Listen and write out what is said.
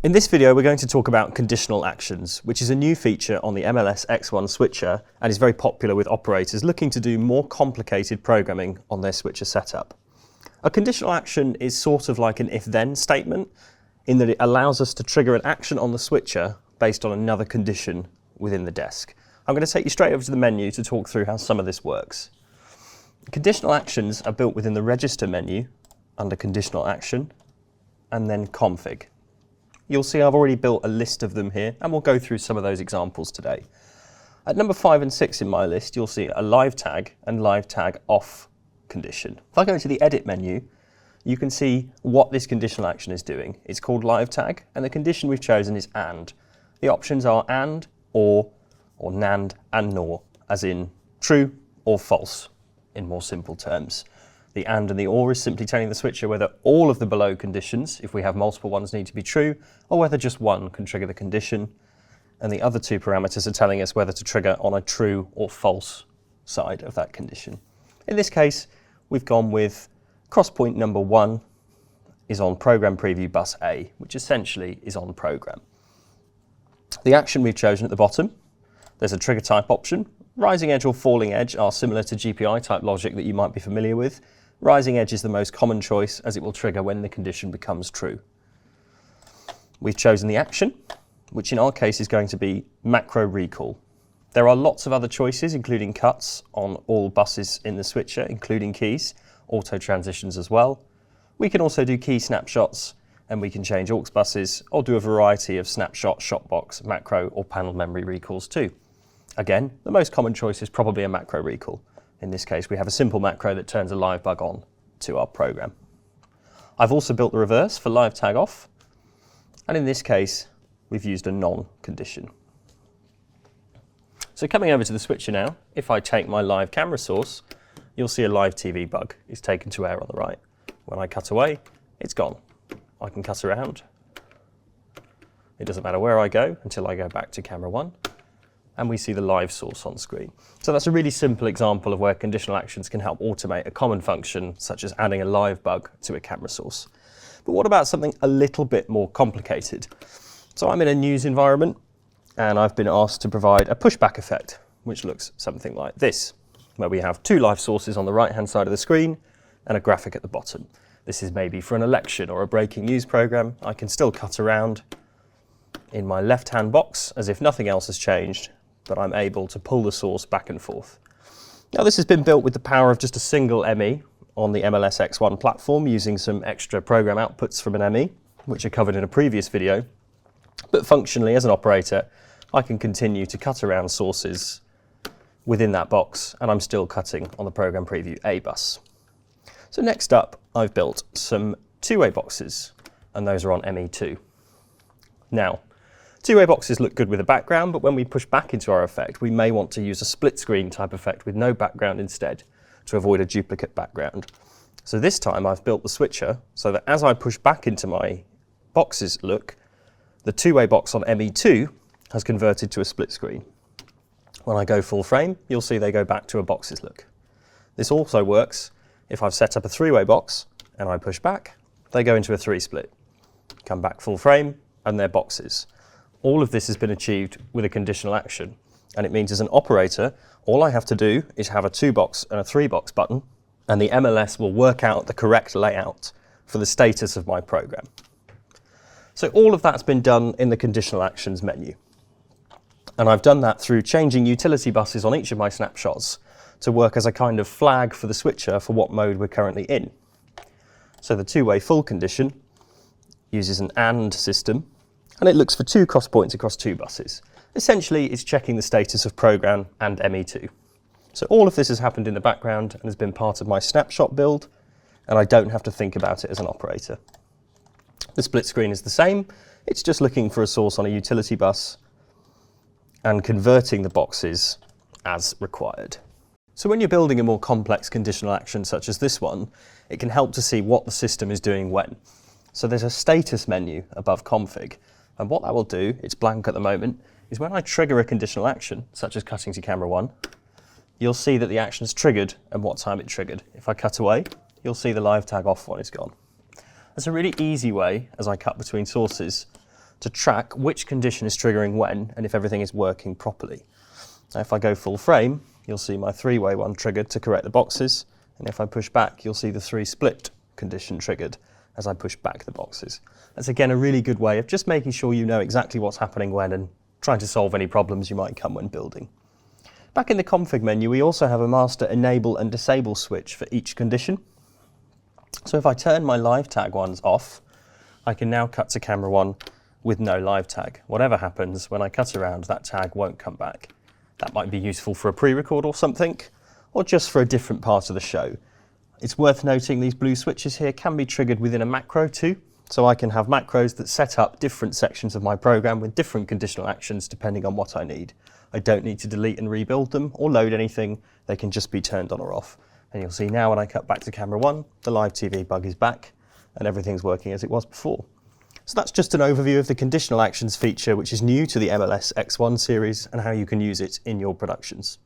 In this video, we're going to talk about conditional actions, which is a new feature on the MLS-X1 switcher and is very popular with operators looking to do more complicated programming on their switcher setup. A conditional action is sort of like an if-then statement in that it allows us to trigger an action on the switcher based on another condition within the desk. I'm going to take you straight over to the menu to talk through how some of this works. Conditional actions are built within the register menu under conditional action and then config. You'll see I've already built a list of them here, and we'll go through some of those examples today. At number 5 and 6 in my list, you'll see a live tag and live tag off condition. If I go into the edit menu, you can see what this conditional action is doing. It's called live tag, and the condition we've chosen is and. The options are and, or NAND and NOR, as in true or false, in more simple terms. The and the or is simply telling the switcher whether all of the below conditions, if we have multiple ones, need to be true, or whether just one can trigger the condition. And the other two parameters are telling us whether to trigger on a true or false side of that condition. In this case, we've gone with crosspoint number 1 is on program preview bus A, which essentially is on program. The action we've chosen at the bottom, there's a trigger type option. Rising edge or falling edge are similar to GPI type logic that you might be familiar with. Rising edge is the most common choice as it will trigger when the condition becomes true. We've chosen the action, which in our case is going to be macro recall. There are lots of other choices, including cuts on all buses in the switcher, including keys, auto transitions as well. We can also do key snapshots, and we can change aux buses or do a variety of snapshot, shotbox, macro or panel memory recalls too. Again, the most common choice is probably a macro recall. In this case, we have a simple macro that turns a live bug on to our program. I've also built the reverse for live tag off, and in this case, we've used a non-condition. So coming over to the switcher now, if I take my live camera source, you'll see a live TV bug is taken to air on the right. When I cut away, it's gone. I can cut around. It doesn't matter where I go until I go back to camera 1. And we see the live source on screen. So that's a really simple example of where conditional actions can help automate a common function, such as adding a live bug to a camera source. But what about something a little bit more complicated? So I'm in a news environment, and I've been asked to provide a pushback effect, which looks something like this, where we have two live sources on the right-hand side of the screen and a graphic at the bottom. This is maybe for an election or a breaking news program. I can still cut around in my left-hand box as if nothing else has changed, but I'm able to pull the source back and forth. Now this has been built with the power of just a single ME on the MLS-X1 platform using some extra program outputs from an ME, which are covered in a previous video. But functionally, as an operator, I can continue to cut around sources within that box, and I'm still cutting on the program preview A bus. So next up, I've built some two-way boxes, and those are on ME2. Now, two-way boxes look good with a background, but when we push back into our effect, we may want to use a split screen type effect with no background instead to avoid a duplicate background. So this time I've built the switcher so that as I push back into my boxes look, the two-way box on ME2 has converted to a split screen. When I go full frame, you'll see they go back to a boxes look. This also works if I've set up a three-way box and I push back, they go into a 3-split. Come back full frame and they're boxes. All of this has been achieved with a conditional action, and it means as an operator, all I have to do is have a 2-box and a 3-box button, and the MLS will work out the correct layout for the status of my program. So all of that's been done in the conditional actions menu. And I've done that through changing utility buses on each of my snapshots to work as a kind of flag for the switcher for what mode we're currently in. So the two-way full condition uses an AND system, and it looks for 2 cross points across 2 buses. Essentially, it's checking the status of program and ME2. So all of this has happened in the background and has been part of my snapshot build, and I don't have to think about it as an operator. The split screen is the same. It's just looking for a source on a utility bus and converting the boxes as required. So when you're building a more complex conditional action such as this one, it can help to see what the system is doing when. So there's a status menu above config, and what that will do, it's blank at the moment, is when I trigger a conditional action, such as cutting to camera 1, you'll see that the action is triggered and what time it triggered. If I cut away, you'll see the live tag off one is gone. That's a really easy way, as I cut between sources, to track which condition is triggering when and if everything is working properly. Now, if I go full frame, you'll see my 3-way one triggered to correct the boxes, and if I push back, you'll see the 3 split condition triggered as I push back the boxes. That's again a really good way of just making sure you know exactly what's happening when and trying to solve any problems you might come when building. Back in the config menu, we also have a master enable and disable switch for each condition. So if I turn my live tag ones off, I can now cut to camera 1 with no live tag. Whatever happens, when I cut around, that tag won't come back. That might be useful for a pre-record or something, or just for a different part of the show. It's worth noting these blue switches here can be triggered within a macro too, so I can have macros that set up different sections of my program with different conditional actions depending on what I need. I don't need to delete and rebuild them or load anything, they can just be turned on or off. And you'll see now when I cut back to camera 1, the live TV bug is back and everything's working as it was before. So that's just an overview of the conditional actions feature, which is new to the MLS-X1 series and how you can use it in your productions.